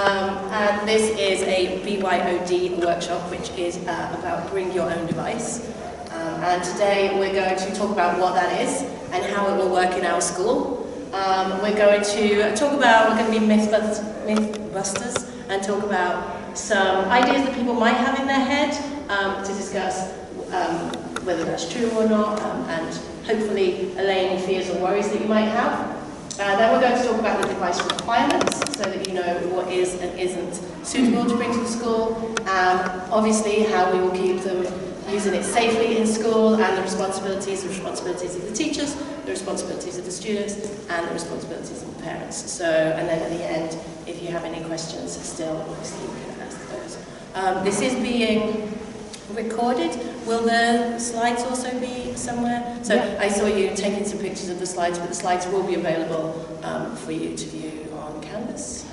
And this is a BYOD workshop, which is about bring your own device. And today we're going to talk about what that is and how it will work in our school. We're going to talk about, we're going to be mythbusters and talk about some ideas that people might have in their head to discuss whether that's true or not, and hopefully allay any fears or worries that you might have. Then we're going to talk about the device requirements, so that you know what is and isn't suitable to bring to the school, obviously how we will keep them using it safely in school, and the responsibilities of the teachers, the responsibilities of the students, and the responsibilities of the parents. So, and then at the end, if you have any questions still, obviously you can ask those. This is being recorded. Will the slides also be somewhere? So yeah. I saw you taking some pictures of the slides, but the slides will be available for you to view on Canvas.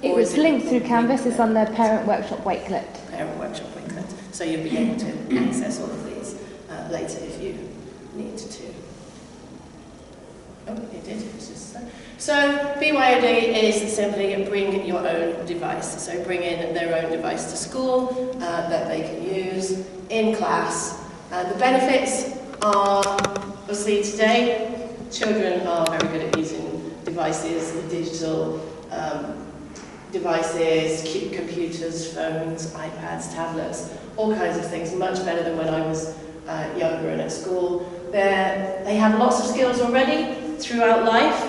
It was linked through Canvas. It's on the Parent Workshop Wakelet. Parent Workshop Wakelet. So you'll be able to access all of these later if you need to. Oh, you did. So BYOD is simply bring your own device. So bring in their own device to school that they can use in class. The benefits are, obviously today, children are very good at using devices, digital devices, computers, phones, iPads, tablets, all kinds of things, much better than when I was younger and at school. They have lots of skills already throughout life.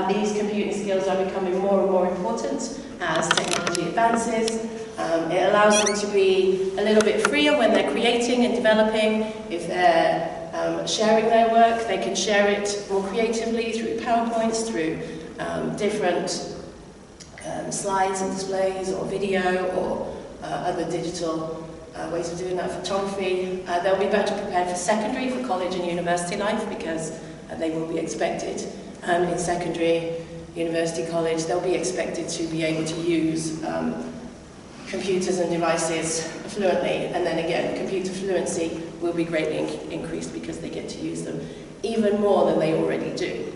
These computing skills are becoming more and more important as technology advances. It allows them to be a little bit freer when they're creating and developing. If they're sharing their work, they can share it more creatively through PowerPoints, through different slides and displays, or video, or other digital ways of doing that, photography. They'll be better prepared for secondary, for college and university life, because they will be expected in secondary, university, college, they'll be expected to be able to use computers and devices fluently, and then again, computer fluency will be greatly increased because they get to use them even more than they already do.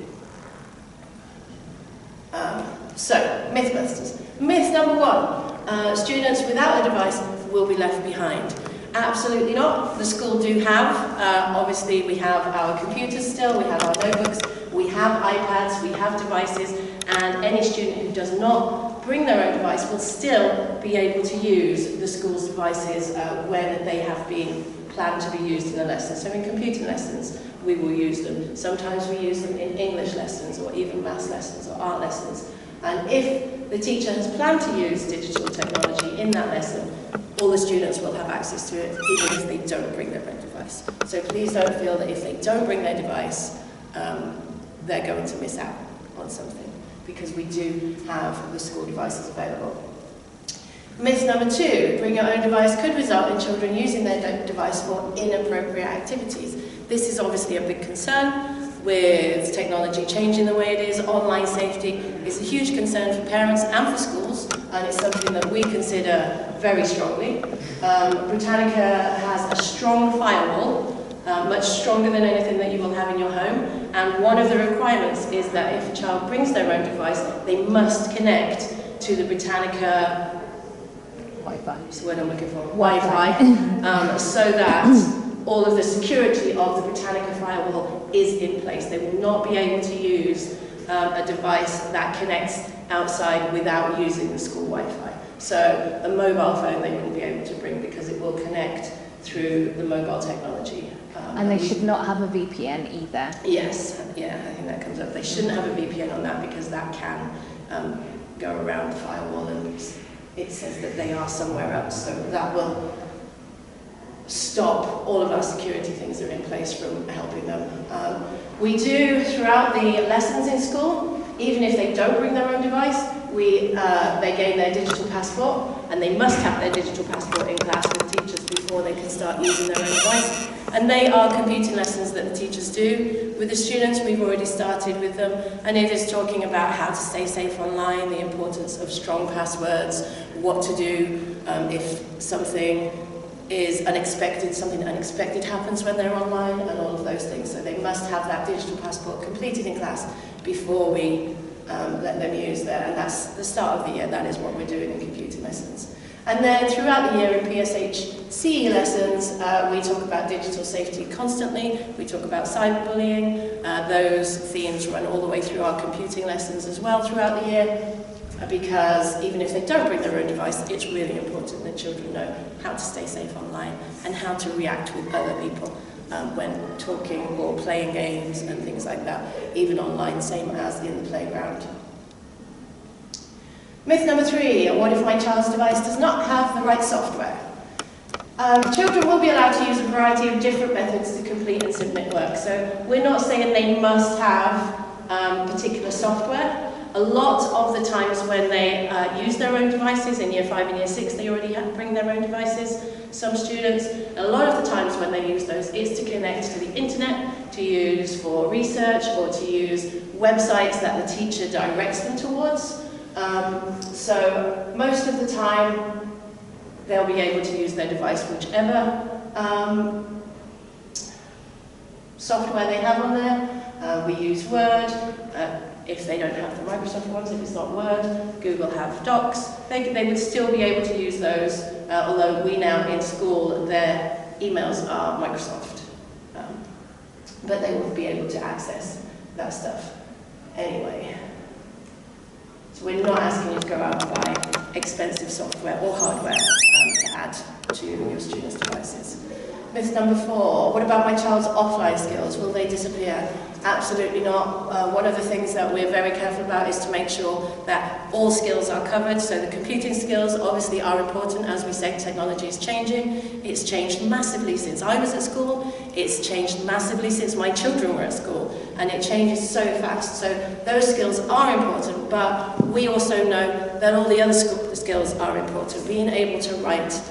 So, Mythbusters. Myth number one, students without a device will be left behind. Absolutely not. The school do have, obviously we have our computers still, we have our notebooks, we have iPads, we have devices, and any student who does not bring their own device will still be able to use the school's devices when they have been planned to be used in a lesson. So in computer lessons, we will use them. Sometimes we use them in English lessons, or even maths lessons, or art lessons. And if the teacher has planned to use digital technology in that lesson, all the students will have access to it, even if they don't bring their own device. So please don't feel that if they don't bring their device, they're going to miss out on something, because we do have the school devices available. Myth number two, bring your own device could result in children using their device for inappropriate activities. This is obviously a big concern. With technology changing the way it is, online safety is a huge concern for parents and for schools, and it's something that we consider very strongly. Britannica has a strong firewall, much stronger than anything that you will have in your home, and one of the requirements is that if a child brings their own device, they must connect to the Britannica Wi-Fi, that's the word I'm looking for, Wi-Fi, so that all of the security of the Britannica firewall is in place. They will not be able to use a device that connects outside without using the school Wi-Fi. So a mobile phone they wouldn't be able to bring, because it will connect through the mobile technology. And they should not have a VPN either. Yes, yeah, I think that comes up. They shouldn't have a VPN on that, because that can go around the firewall, and it says that they are somewhere else. So that will stop all of our security things that are in place from helping them. We do, throughout the lessons in school, even if they don't bring their own device, they gain their digital passport, and they must have their digital passport in class with teachers before they can start using their own device. And they are computing lessons that the teachers do with the students. We've already started with them, and it is talking about how to stay safe online, the importance of strong passwords, what to do if something unexpected happens when they're online, and all of those things. So they must have that digital passport completed in class before we let them use there. And that's the start of the year. That is what we're doing in computing lessons. And then throughout the year in PSH CE lessons, we talk about digital safety constantly. We talk about cyberbullying. Those themes run all the way through our computing lessons as well throughout the year, because even if they don't bring their own device, it's really important that children know how to stay safe online and how to react with other people when talking or playing games and things like that, even online, same as in the playground. Myth number 3, what if my child's device does not have the right software? Children will be allowed to use a variety of different methods to complete and submit work. So we're not saying they must have particular software. A lot of the times when they use their own devices, in year 5 and year 6 they already bring their own devices, some students. A lot of the times when they use those is to connect to the internet, to use for research or to use websites that the teacher directs them towards. So most of the time they'll be able to use their device, whichever software they have on there. We use Word. If they don't have the Microsoft ones, if it's not Word, Google have Docs. They would still be able to use those, although we now in school, their emails are Microsoft. But they would be able to access that stuff anyway. So we're not asking you to go out and buy expensive software or hardware to add to your students' devices. Myth number 4, what about my child's offline skills? Will they disappear? Absolutely not. One of the things that we're very careful about is to make sure that all skills are covered. So the computing skills obviously are important. As we say, technology is changing. It's changed massively since I was at school. It's changed massively since my children were at school. And it changes so fast. So those skills are important, but we also know that all the other skills are important. Being able to write,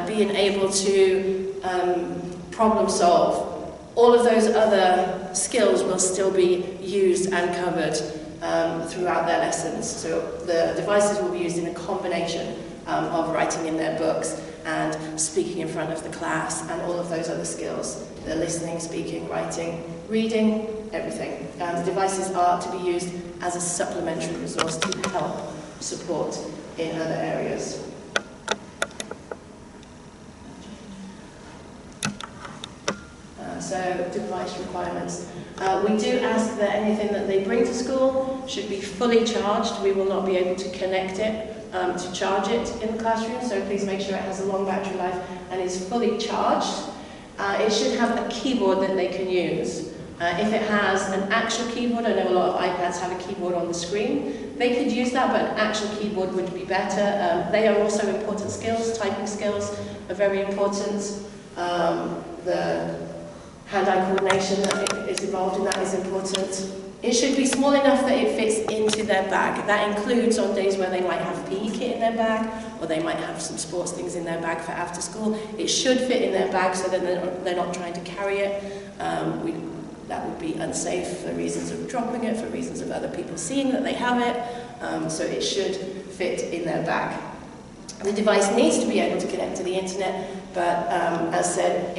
being able to problem solve, all of those other skills will still be used and covered throughout their lessons. So the devices will be used in a combination of writing in their books and speaking in front of the class and all of those other skills. The listening, speaking, writing, reading, everything. The devices are to be used as a supplementary resource to help support in other areas. So device requirements. We do ask that anything that they bring to school should be fully charged. We will not be able to connect it to charge it in the classroom, so please make sure it has a long battery life and is fully charged. It should have a keyboard that they can use. If it has an actual keyboard, I know a lot of iPads have a keyboard on the screen, they could use that, but an actual keyboard would be better. They are also important skills. Typing skills are very important. The hand-eye coordination that is involved in that is important. It should be small enough that it fits into their bag. That includes on days where they might have PE kit in their bag, or they might have some sports things in their bag for after school. It should fit in their bag so that they're not trying to carry it. That would be unsafe for reasons of dropping it, for reasons of other people seeing that they have it. So it should fit in their bag. The device needs to be able to connect to the internet, but as said,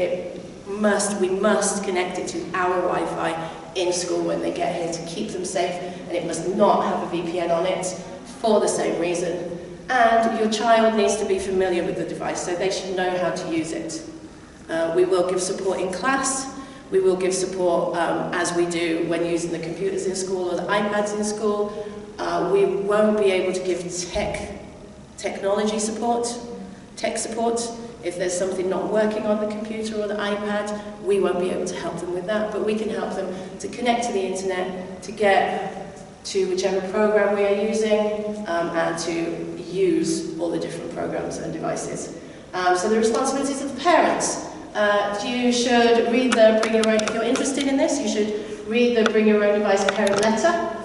we must connect it to our Wi-Fi in school when they get here to keep them safe, and it must not have a VPN on it for the same reason. And your child needs to be familiar with the device, so they should know how to use it. We will give support in class. We will give support as we do when using the computers in school or the iPads in school. We won't be able to give technology support, tech support. If there's something not working on the computer or the iPad, we won't be able to help them with that, but we can help them to connect to the internet, to get to whichever program we are using, and to use all the different programs and devices. So the responsibilities of the parents. You should read the Bring Your Own, if you're interested in this, you should read the Bring Your Own Device parent letter.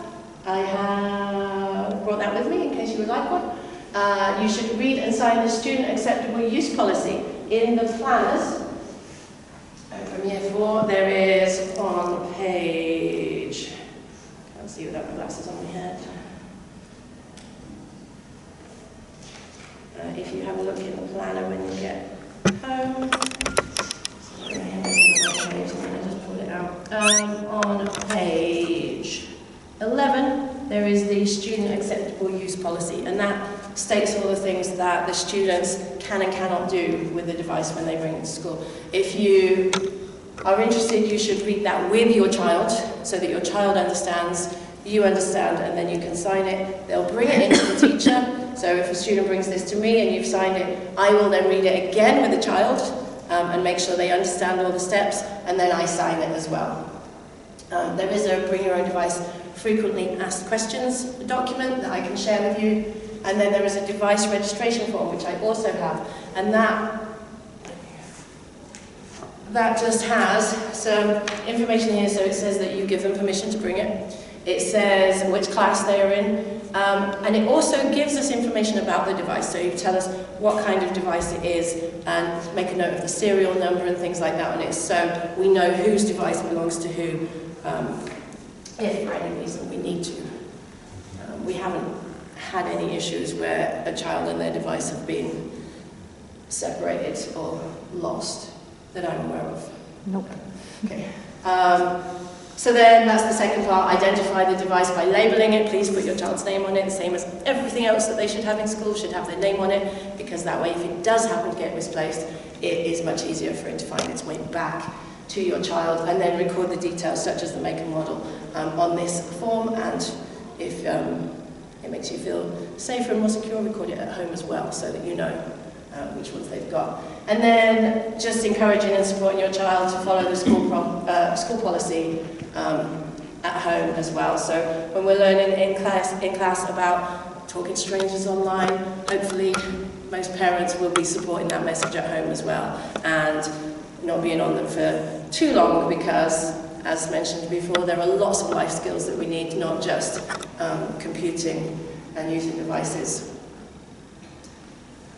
I have brought that with me in case you would like one. You should read and sign the Student Acceptable Use Policy in the planners. From year 4, there is on page, can't see without my glasses on my head. If you have a look in the planner when you get home, sorry, I just pulled it out. On page 11, there is the student acceptable use policy, and that states all the things that the students can and cannot do with the device when they bring it to school. If you are interested, you should read that with your child, so that your child understands, you understand, and then you can sign it. They'll bring it into the teacher. So if a student brings this to me and you've signed it, I will then read it again with the child and make sure they understand all the steps, and then I sign it as well. There is a bring your own device frequently asked questions document that I can share with you, and then there is a device registration form which I also have, and that just has some information here. So it says that you give them permission to bring it. It says which class they are in, and it also gives us information about the device. So you tell us what kind of device it is and make a note of the serial number and things like that on it, so we know whose device belongs to who, if for any reason we need to. We haven't had any issues where a child and their device have been separated or lost that I'm aware of. Nope. Okay. So then that's the second part, identify the device by labelling it. Please put your child's name on it, the same as everything else that they should have in school should have their name on it, because that way if it does happen to get misplaced, it is much easier for it to find its way back to your child, and then record the details such as the make and model on this form, and if it makes you feel safer and more secure, record it at home as well so that you know which ones they've got. And then just encouraging and supporting your child to follow the school policy at home as well. So when we're learning in class about talking to strangers online, hopefully most parents will be supporting that message at home as well, and not being on them for too long, because as mentioned before, there are lots of life skills that we need, not just computing and using devices.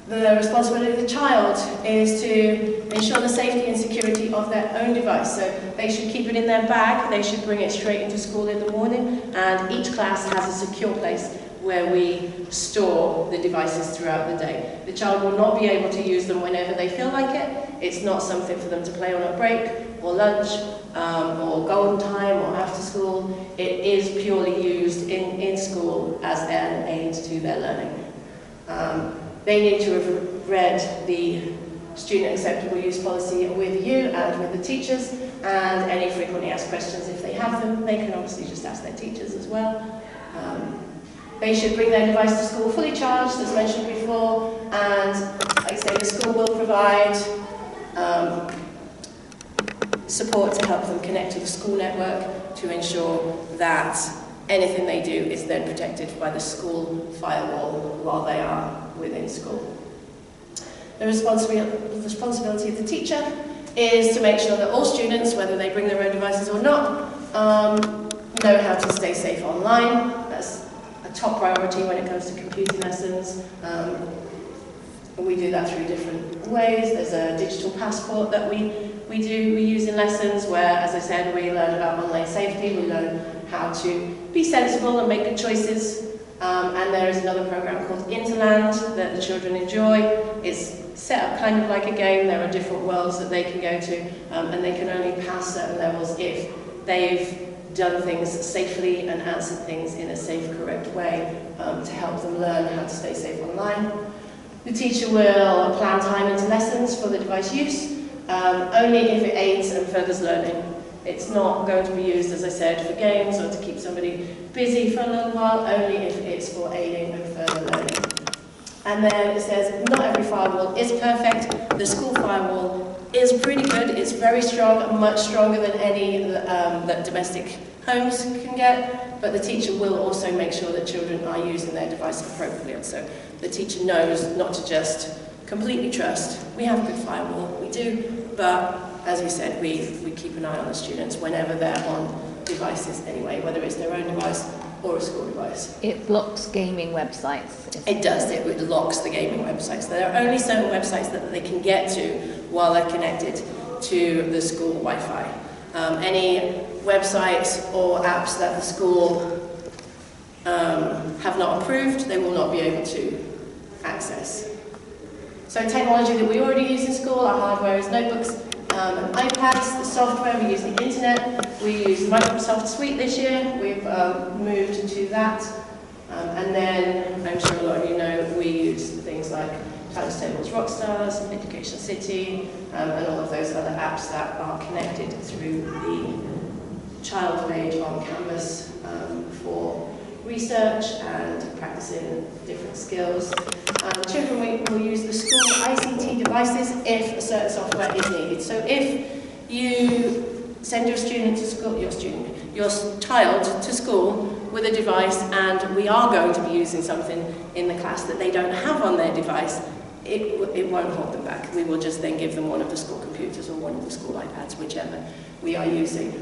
The responsibility of the child is to ensure the safety and security of their own device. So they should keep it in their bag, they should bring it straight into school in the morning, and each class has a secure place where we store the devices throughout the day. The child will not be able to use them whenever they feel like it. It's not something for them to play on at break, or lunch, or golden time, or after school. It is purely used in school as an aid to their learning. They need to have read the student acceptable use policy with you and with the teachers, and any frequently asked questions, if they have them, they can obviously just ask their teachers as well. They should bring their device to school fully charged, as mentioned before, and like I say, the school will provide support to help them connect to the school network to ensure that anything they do is then protected by the school firewall while they are within school. The responsibility of the teacher is to make sure that all students, whether they bring their own devices or not, know how to stay safe online. That's a top priority when it comes to computing lessons. We do that through different ways. There's a digital passport that we use in lessons where, as I said, we learn about online safety, we learn how to be sensible and make good choices. And there is another program called Interland that the children enjoy. It's set up kind of like a game. There are different worlds that they can go to, and they can only pass certain levels if they've done things safely and answered things in a safe, correct way to help them learn how to stay safe online. The teacher will plan time into lessons for the device use, only if it aids and furthers learning. It's not going to be used, as I said, for games or to keep somebody busy for a little while, only if it's for aiding and further learning. And then it says, not every firewall is perfect. The school firewall is pretty good. It's very strong, much stronger than any that domestic homes can get, but the teacher will also make sure that children are using their device appropriately. So the teacher knows not to just completely trust. We have a good firewall, we do, but as we said, we keep an eye on the students whenever they're on devices anyway, whether it's their own device or a school device. It blocks gaming websites. It does, it locks the gaming websites. There are only certain websites that they can get to while they're connected to the school Wi-Fi. Any websites or apps that the school have not approved, they will not be able to access. So technology that we already use in school, our hardware is notebooks and iPads. The software, we use the internet. We use Microsoft Suite this year. We've moved to that. And then, I'm sure a lot of you know, we use things like Times Tables Rockstars, Education City, and all of those other apps that are connected through the child page on Canvas for research and practicing different skills. Children will use the school ICT devices if a certain software is needed. So if you send your student to school, your child to school with a device, and we are going to be using something in the class that they don't have on their device, it won't hold them back. We will just then give them one of the school computers or one of the school iPads, whichever we are using.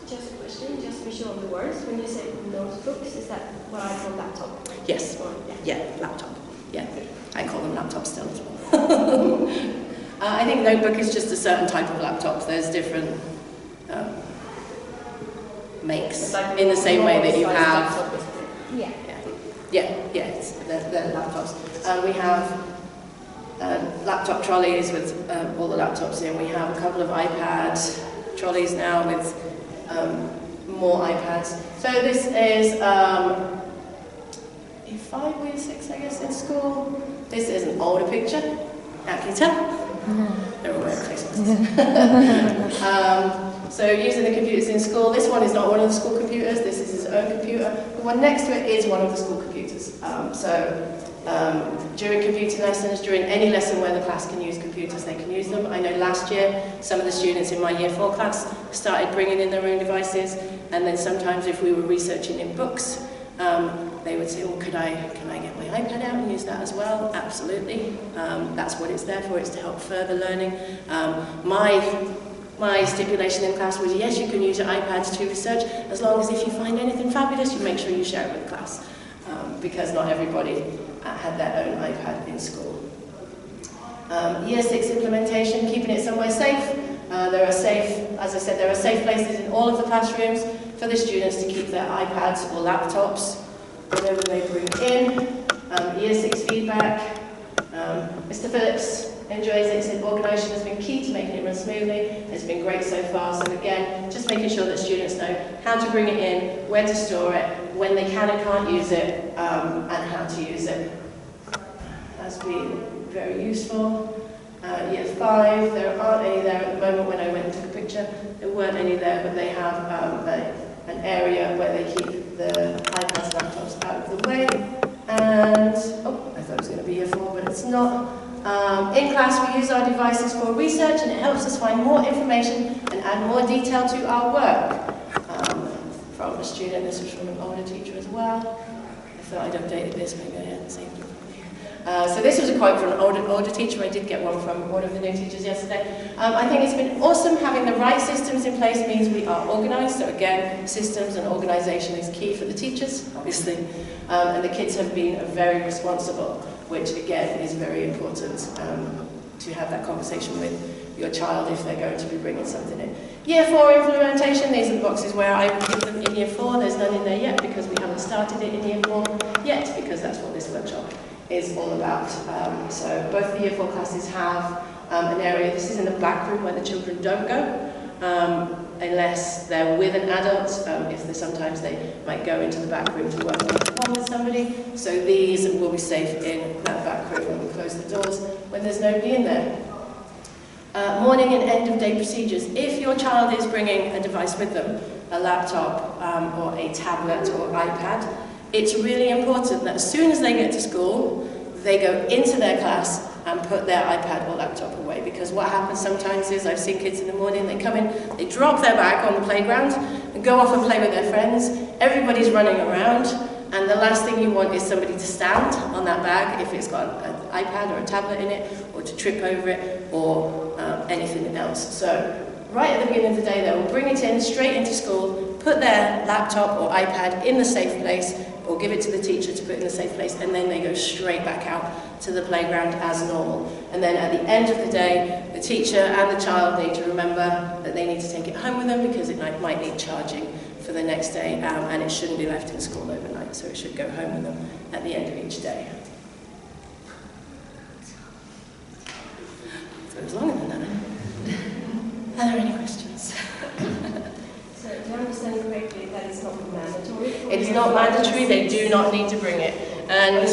Just a question, just to be sure of the words. When you say notebooks, is that what I call laptop? Yes. Or, yeah, laptop. Yeah, I call them laptops still as well. I think notebook is just a certain type of laptop. There's different makes, like in the same way that you have. They're laptops. We have laptop trolleys with all the laptops in. We have a couple of iPad trolleys now with more iPads. So this is year 5 or year 6, I guess, in school. This is an older picture. How can you tell? They're all wearing face masks. So using the computers in school, this one is not one of the school computers, this is his own computer. The one next to it is one of the school computers. During computer lessons, during any lesson where the class can use computers, they can use them. I know last year, some of the students in my year 4 class started bringing in their own devices, and then sometimes if we were researching in books, they would say, well, can I get my iPad out and use that as well? Absolutely. That's what it's there for, it's to help further learning. My stipulation in class was, yes, you can use your iPads to research, as long as if you find anything fabulous, you make sure you share it with the class. Because not everybody had their own iPad in school. Year 6 implementation, keeping it somewhere safe. There are safe, as I said, there are safe places in all of the classrooms for the students to keep their iPads or laptops, whatever they bring in. Year 6 feedback. Mr. Phillips enjoys it. He said organisation has been key to making it run smoothly. It's been great so far. So again, just making sure that students know how to bring it in, where to store it, when they can and can't use it, and how to use it. Has been very useful. Year 5, there aren't any there at the moment. When I went and took a picture, there weren't any there, but they have an area where they keep the iPads and laptops out of the way. And, oh, I thought it was going to be year 4, but it's not. In class, we use our devices for research, and it helps us find more information and add more detail to our work. From a student, this was from an older teacher as well. I thought I'd updated this, maybe I hadn't saved it. So this was a quote from an older teacher. I did get one from one of the new teachers yesterday. I think it's been awesome. Having the right systems in place means we are organised. So again, systems and organisation is key for the teachers, obviously. And the kids have been very responsible, which again is very important to have that conversation with your child if they're going to be bringing something in. Year 4 implementation, these are the boxes where I give them in year 4. There's none in there yet because we haven't started it in year 4 yet, because that's what this workshop is all about. So both the year 4 classes have an area. This is in the back room where the children don't go, unless they're with an adult. Sometimes they might go into the back room to work one-to-one with somebody. So these will be safe in that back room when we close the doors when there's nobody in there. Morning and end of day procedures. If your child is bringing a device with them, a laptop or a tablet or iPad, it's really important that as soon as they get to school, they go into their class and put their iPad or laptop away. Because what happens sometimes is, I've seen kids in the morning, they come in, they drop their bag on the playground and go off and play with their friends. Everybody's running around, and the last thing you want is somebody to stand on that bag if it's got an iPad or a tablet in it, or to trip over it, or anything else. So right at the beginning of the day, they will bring it in straight into school, put their laptop or iPad in the safe place, or give it to the teacher to put in the safe place, and then they go straight back out to the playground as normal. And then at the end of the day, the teacher and the child need to remember that they need to take it home with them because it might need charging for the next day, and it shouldn't be left in school overnight, so it should go home with them at the end of each day. So it was longer than that. Are there any questions? So, do I understand correctly that it's not mandatory? It is not mandatory. They do not need to bring it. And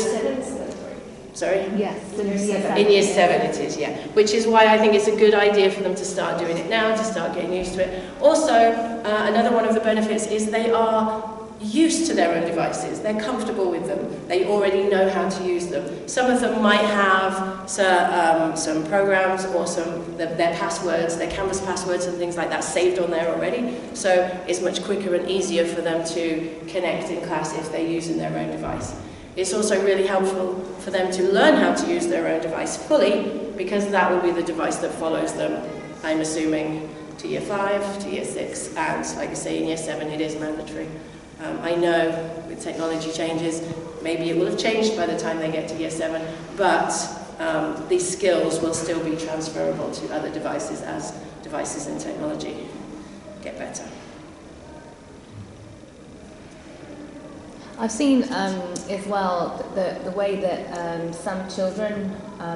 sorry? Yes, in In year 7 it is, yeah. Which is why I think it's a good idea for them to start doing it now, to start getting used to it. Also, another one of the benefits is they are used to their own devices. They're comfortable with them. They already know how to use them. Some of them might have some programs or their passwords, their Canvas passwords and things like that saved on there already. So it's much quicker and easier for them to connect in class if they're using their own device. It's also really helpful for them to learn how to use their own device fully, because that will be the device that follows them, I'm assuming, to year 5, to year 6, and like I say, in year 7 it is mandatory. I know with technology changes, maybe it will have changed by the time they get to year 7, but these skills will still be transferable to other devices as devices and technology get better. I've seen as well the way that some children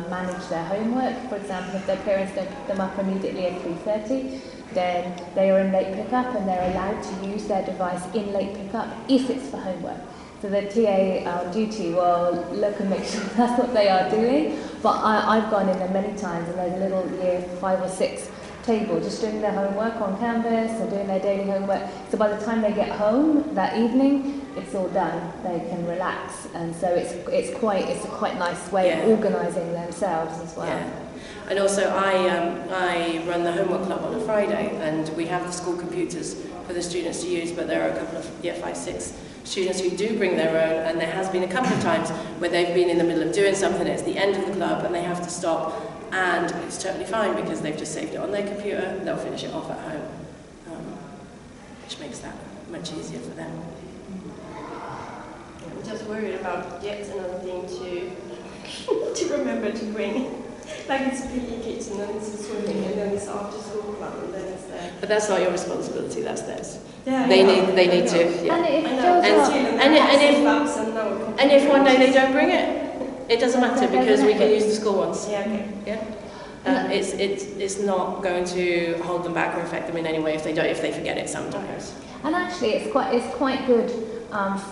manage their homework. For example, if their parents don't pick them up immediately at 3:30, then they are in late pickup and they're allowed to use their device in late pickup if it's for homework. So the TA on duty will look and make sure that's what they are doing. But I've gone in there many times and there's a little year 5 or 6 table just doing their homework on Canvas or doing their daily homework. So by the time they get home that evening, it's all done. They can relax, and so it's a quite nice way of organising themselves as well. Yeah. And also I run the homework club on a Friday, and we have the school computers for the students to use, but there are a couple of year 5, 6 students who do bring their own, and there has been a couple of times where they've been in the middle of doing something, it's the end of the club and they have to stop, and it's totally fine because they've just saved it on their computer and they'll finish it off at home, which makes that much easier for them. I'm just worried about yet another thing to remember to bring. Like it's PE kits and then it's swimming and then it's after school club and then it's there. But that's not your responsibility, that's theirs. Yeah, they need to. Yeah. And if one day they don't bring it doesn't matter because we can use the school ones. Yeah, okay. Yeah. It's not going to hold them back or affect them in any way if they forget it sometimes. And actually, it's quite good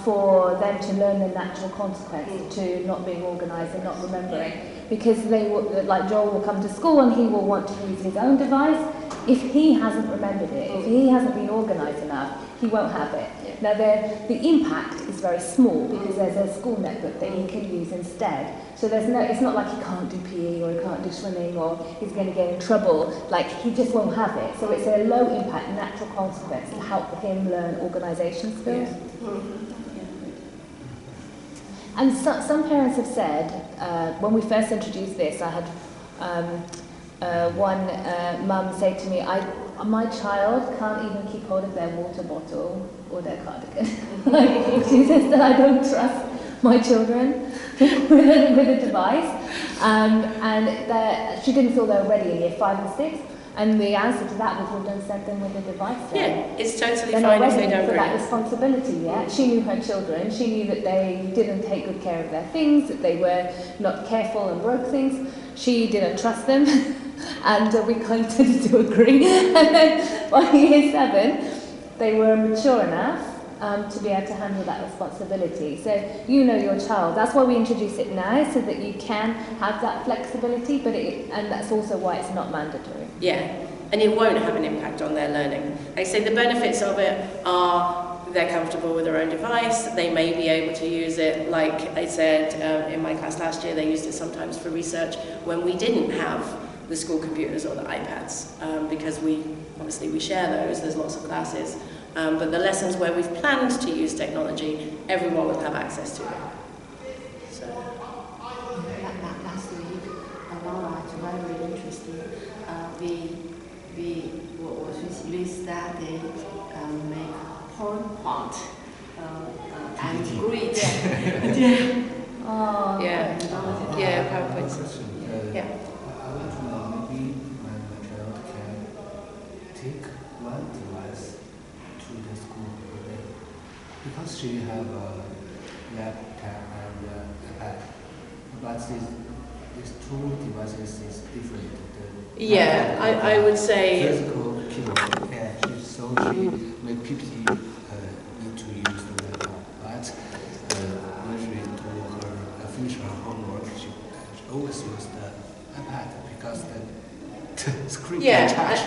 for them to learn the natural consequence to not being organised and not remembering, because they will, like Joel will come to school and he will want to use his own device. If he hasn't remembered it, if he hasn't been organised enough, he won't have it. Now the impact is very small because there's a school netbook that he can use instead. So it's not like he can't do PE or he can't do swimming or he's going to get in trouble. Like he just won't have it. So it's a low impact natural consequence to help him learn organisation skills. And some parents have said, when we first introduced this, I had one mum say to me, my child can't even keep hold of their water bottle or their cardigan. She says that I don't trust my children with a device, and that she didn't feel they were ready in year 5 and 6. And the answer to that was, well, don't send them with a device. Yeah, it's totally fine if they don't for bring that it. responsibility yet. She knew her children. She knew that they didn't take good care of their things, that they were not careful and broke things. She didn't trust them, and we kind of tended to agree. And then by year 7, they were mature enough to be able to handle that responsibility. So you know your child. That's why we introduce it now, so that you can have that flexibility, and that's also why it's not mandatory. Yeah, and it won't have an impact on their learning. Like I say, the benefits of it are they're comfortable with their own device, they may be able to use it, like I said in my class last year, they used it sometimes for research when we didn't have the school computers or the iPads, because obviously we share those, there's lots of classes. But the lessons where we've planned to use technology, everyone will have access to it. So. Last week, Laura was very interesting. We studied make PowerPoint and grid. Oh, yeah, yeah, PowerPoint. Yeah. I want to know maybe my child can take one device to the school per day, because she have a laptop and iPad, but these two devices is different. Yeah, I would say physical keyboard, so she may PPT need to use the laptop, but But usually to her finish her homework, she always use the iPad because the screen Yeah, can charge.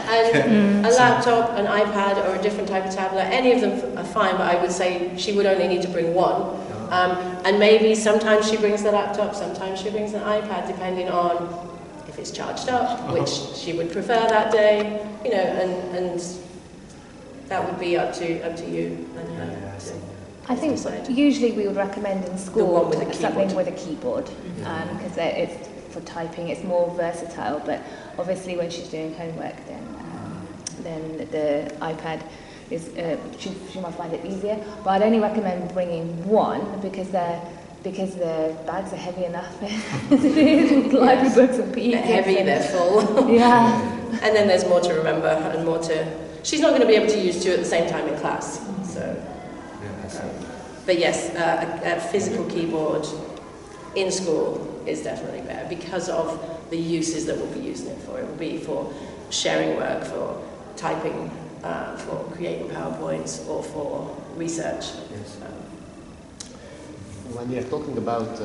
and a laptop, an iPad, or a different type of tablet, any of them are fine, but I would say she would only need to bring one. And maybe sometimes she brings the laptop, sometimes she brings an iPad, depending on if it's charged up, which she would prefer that day, you know, and that would be up to you and her. I think usually we would recommend in The school one with a something keyboard. with a keyboard, because it's for typing, it's more versatile. But obviously, when she's doing homework, then the iPad is she might find it easier. But I'd only recommend bringing one because the bags are heavy enough. Library books and PE They're heavy, they're full. Yeah. And then there's more to remember and more to... She's not going to be able to use two at the same time in class, so... But yes, a physical keyboard in school is definitely better because of the uses that we'll be using it for. It will be for sharing work, for typing, for creating PowerPoints, or for research. Yes. When we are talking about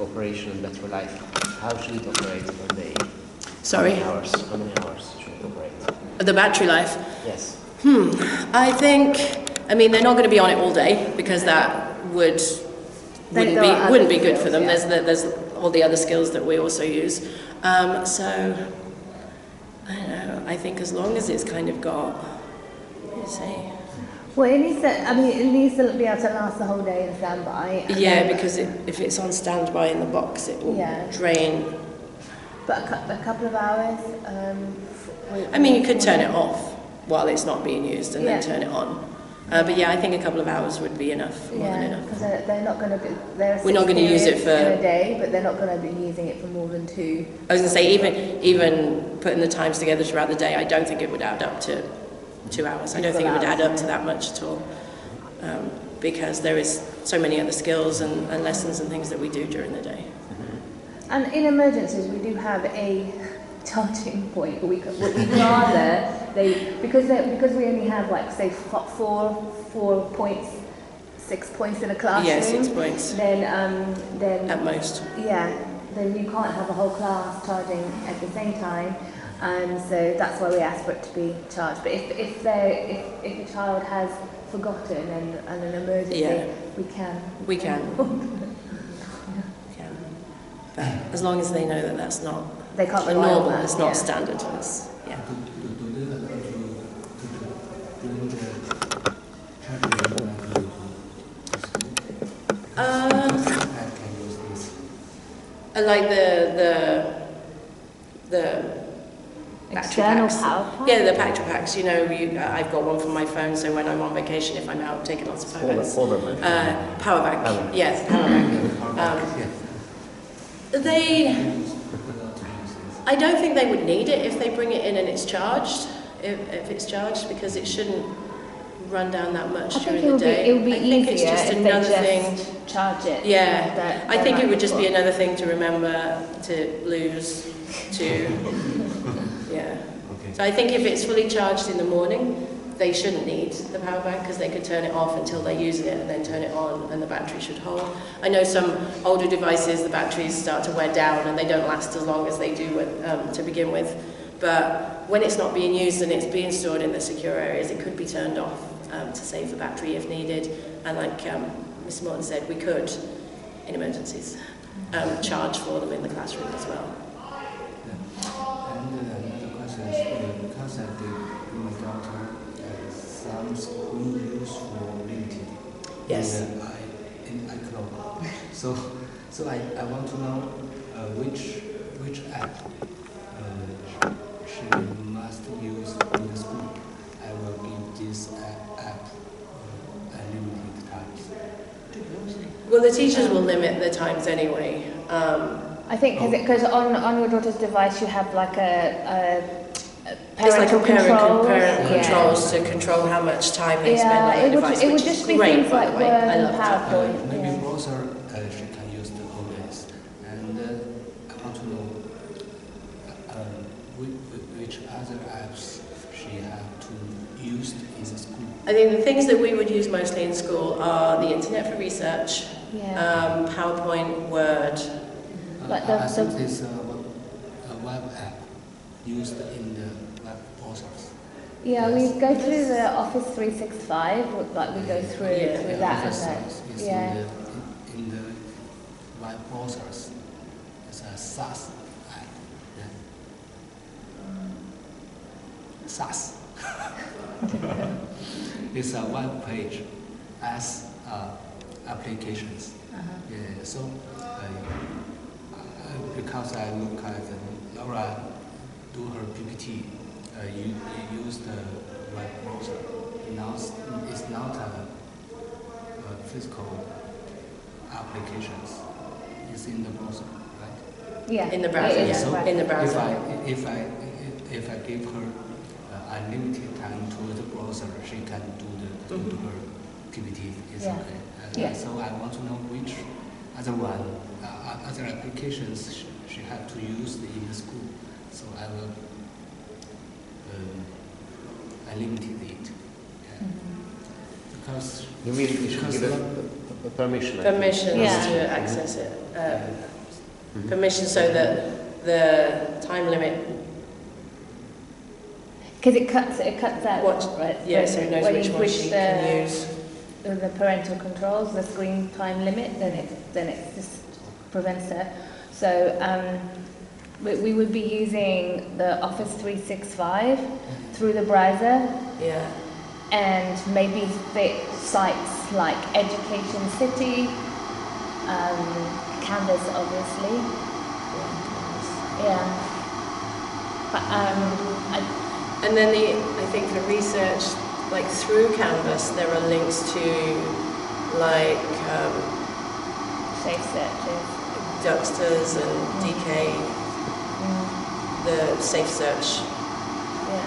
Operation Battery Life, how should it operate per day? Sorry? How many hours should it operate? The battery life. Yes. I think, I mean, they're not going to be on it all day because that wouldn't be good for them. Yeah. There's all the other skills that we also use. So, I don't know, I think as long as it's kind of got, what do you say? Well, it needs to be able to last the whole day in standby. Yeah, because if it's on standby in the box, it will drain. But a couple of hours. I mean, you could turn it off while it's not being used and then turn it on. But yeah, I think a couple of hours would be enough, more than enough. Because they're not going to be. We're not going to use it for in a day, but they're not going to be using it for more than 2. I was going to say, even putting the times together throughout the day, I don't think it would add up to 2 hours. I don't think it would add up to that much at all, because there is so many other skills and lessons and things that we do during the day. And in emergencies, we do have a charging point. We'd rather because we only have like say 4 points, 6 points in a classroom. Yeah, 6 points. Then at most. Yeah, then you can't have a whole class charging at the same time. And so that's why we ask for it to be charged. But if a child has forgotten and an emergency, we can. We can. But as long as they know that that's not they can't the rely on normal, that, it's not standard. It's, Do they allow to bring the charging iPad can use this. like the external packs. power pack? Yeah, the battery packs. You know, I've got one for my phone, so when I'm on vacation, if I'm out taking lots of photos. Power bank. Power bank. Yes, power bank. I don't think they would need it if they bring it in and it's charged. If it's charged, because it shouldn't run down that much during the day. It would be I think it's easier just if another they thing. just charge it. Yeah, I think it would just be another thing to remember to lose to. Yeah. Okay. So I think if it's fully charged in the morning, they shouldn't need the power bank because they could turn it off until they're using it and then turn it on and the battery should hold. I know some older devices, the batteries start to wear down and they don't last as long as they do to begin with. But when it's not being used and it's being stored in the secure areas, it could be turned off to save the battery if needed. And like Mr. Morton said, we could, in emergencies, charge for them in the classroom as well. And another question is, because I did my daughter, some school use for limited. Yes. In iCloud. So I want to know which app she must use in the school. I will give this app unlimited times. Well, the teachers will limit the times anyway. I think because on your daughter's device you have like a It's like a parental parent controls. controls to control how much time they spend on the it device, would which just is be great, things by like the way. I Word love and that. PowerPoint. Maybe yeah. browser she can use the OS. And I want to know which other apps she have to use in the school? I think the things that we would use mostly in school are the internet for research, PowerPoint, Word. But I think there's a web app used in the web browsers. Yeah, Yes. we go through the Office 365, like we go through that and that. Is Yeah. in the web browsers. It's a SaaS app. Yeah. SaaS. It's a web page as applications. Yeah. So because I look at Laura do her PPT, you use the web browser. Now it's not a physical applications. It's in the browser, right? Yeah. In the browser, It is, yeah. So right. In the browser. if I give her unlimited time to the browser, she can do her PPT. It's Yeah. okay. Yeah. So I want to know which other applications she have to use in the school. So I will I limited it. Yeah. Because You mean you should give it permission? I think. Permissions Yeah. to access it. Permission so that the time limit. Because it cuts out. What? Right? Yeah, so it knows when which you one push she can use. the parental controls, the screen time limit, then it just prevents her. So we would be using the Office 365 through the browser, Yeah. and maybe sites like Education City, Canvas, obviously. Yeah. But And then I think for research, like through Canvas, there are links to like safe searches. Duxters and DK, the safe search. Yeah.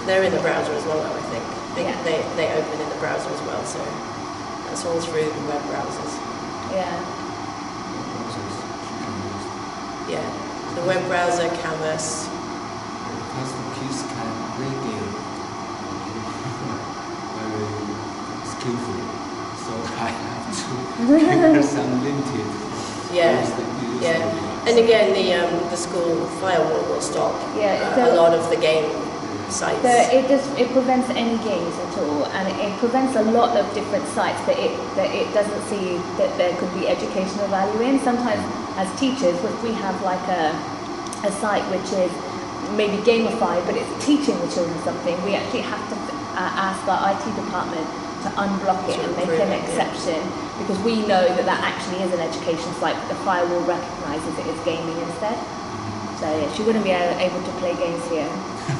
They're in the browser as well, though, I think. Yeah. They open in the browser as well, so that's all through the web browsers. Yeah. browsers she can use. Yeah, the web browser, Canvas. Because the kids can play game very skillful, so I have to give her some limited. Yeah, use the yeah. device. And again, the school firewall will stop Yeah, a so- lot of the game sites. So it prevents any games at all, and it prevents a lot of different sites that it doesn't see that there could be educational value in. Sometimes, as teachers, if we have like a site which is maybe gamified, but it's teaching the children something, we actually have to ask our IT department to unblock it and make an exception, because we know that actually is an education site, but the firewall recognises it as gaming instead. So yeah, she wouldn't be able to play games here,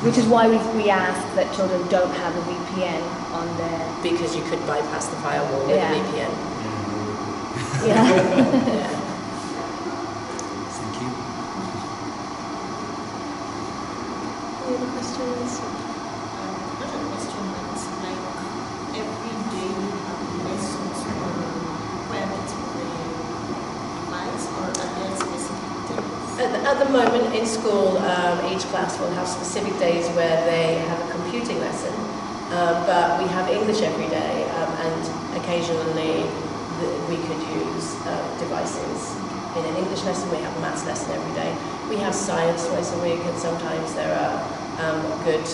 which is why we ask that children don't have a VPN on their... Because you could bypass the firewall with Yeah. a VPN. Yeah. Yeah. Thank you. Any other questions? What a question that's like every day you have lessons or requirements for the device, or are there specific days? At the moment in school, each class will have specific days where they have a computing lesson, but we have English every day, and occasionally we could use devices. In an English lesson, we have a maths lesson every day. We have science twice a week, and sometimes there are good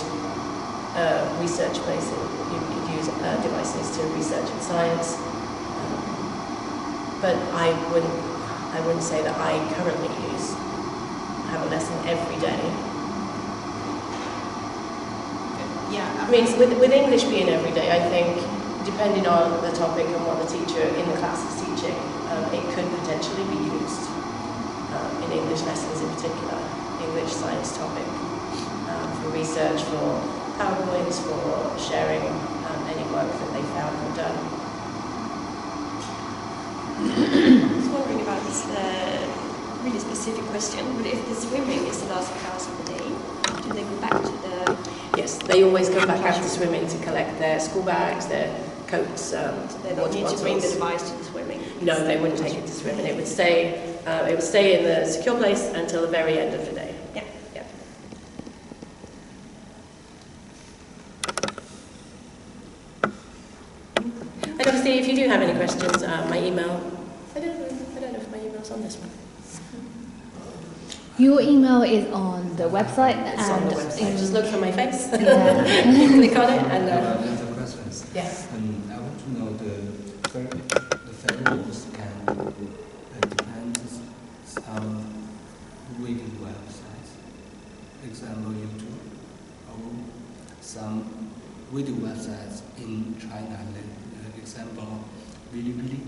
research places. You could use devices to research in science. But I wouldn't say that I currently have a lesson every day. Yeah, I mean, with English being every day, I think, depending on the topic and what the teacher in the class is teaching, it could potentially be used in English lessons in particular, English science topic, for research, for PowerPoints, for sharing any work that they found and done. I was wondering about this really specific question, but if the swimming is the last class of the day, do they go back to the... Yes, they always come back after swimming to collect their school bags, their coats, So they don't water need to bring the bottles. device to the swimming? No, they wouldn't take it to swimming. It would stay in the secure place until the very end of the day. Yeah. Yeah. have any questions, my email, I don't know if my email's on this one. Your email is on the website. It's on the website. Just look for my face. Yeah. Click on it and... the questions. Yes. I want to know the fair rules can depend on reading websites, example YouTube, or some video websites in China, example Bilibili,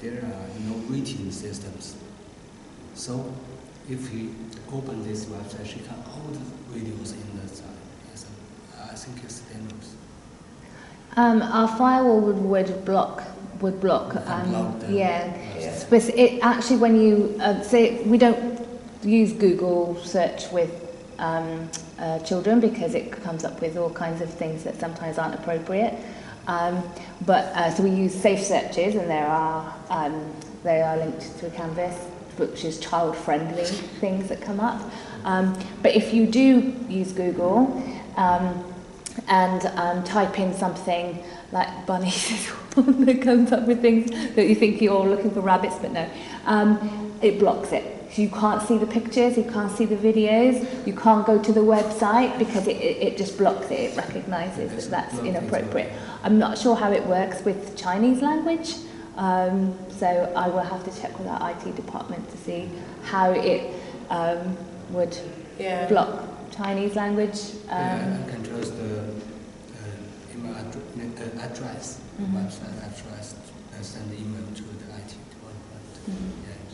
there are no rating systems. So if we open this website, she can hold videos in the site. Yes, I think it's dangerous. Our firewall would block. Block them. Yeah. It actually, when you say we don't use Google search with children because it comes up with all kinds of things that sometimes aren't appropriate. So we use safe searches, and they are linked through Canvas, which is child-friendly things that come up. But if you do use Google and type in something like bunnies is one that comes up with things that you think you're looking for rabbits, but no, it blocks it. So you can't see the pictures, you can't see the videos, you can't go to the website because it just blocks it. It recognises that that's inappropriate. I'm not sure how it works with Chinese language. So I will have to check with our IT department to see how it would block Chinese language. I can trust the email address, website address, and send the email to the IT department.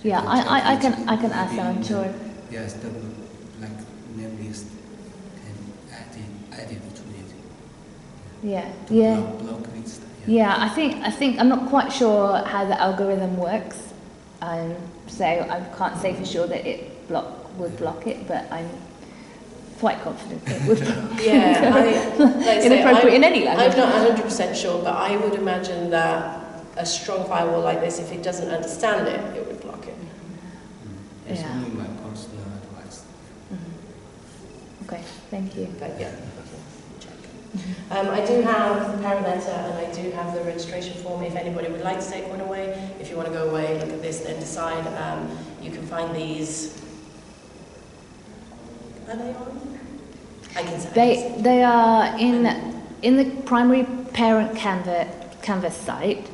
Yeah, I can ask them, I'm sure. Yes, the name list can add it to it. Yeah, Block list. Yeah, I think I'm not quite sure how the algorithm works, so I can't say for sure that it would block it, but I'm quite confident it would block it. Inappropriate in any language. I'm not 100% sure, but I would imagine that a strong firewall like this, if it doesn't understand it, it would block it. It's only my personal advice. Okay, thank you. But yeah. I do have the parent letter and I do have the registration form if anybody would like to take one away. If you want to go away, look at this, then decide. You can find these. Are they on? I can say. They are in the primary parent Canvas site.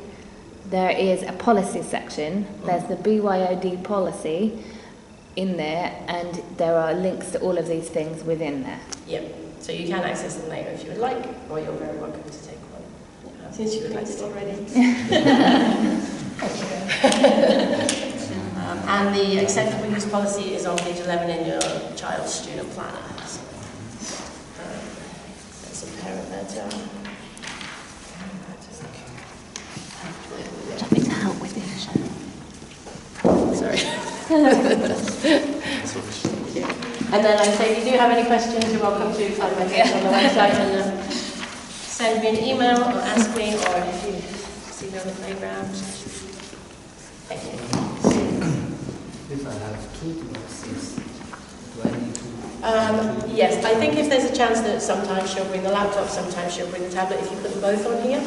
There is a policy section. There's the BYOD policy in there, and there are links to all of these things within there. Yep. So you can access them later if you would like, or you're very welcome to take one. Since you would like it already. And the acceptable use policy is on page 11 in your child's student planner. That's a parent letter. Happy to help with Sorry. And then I say, if you do have any questions, you're welcome to find my face on the website and send me an email or ask me, or if you see me on the playground. Thank you. If I have two devices, do I need to? Yes, I think if there's a chance that sometimes she'll bring the laptop, sometimes she'll bring the tablet. If you put them both on here,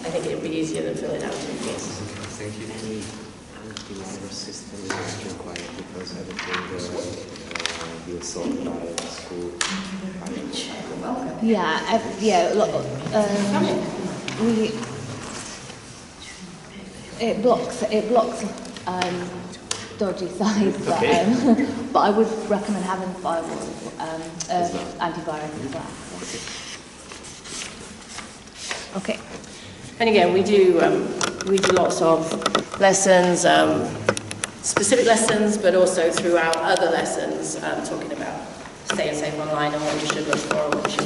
I think it would be easier than fill it out in case. Thank you. The system is required because everything will solve by the school. It blocks dodgy sites, but I would recommend having firewall antivirus as well. Okay. And again, we do lots of lessons, specific lessons, but also throughout other lessons, talking about staying safe online and what you should look for and what you should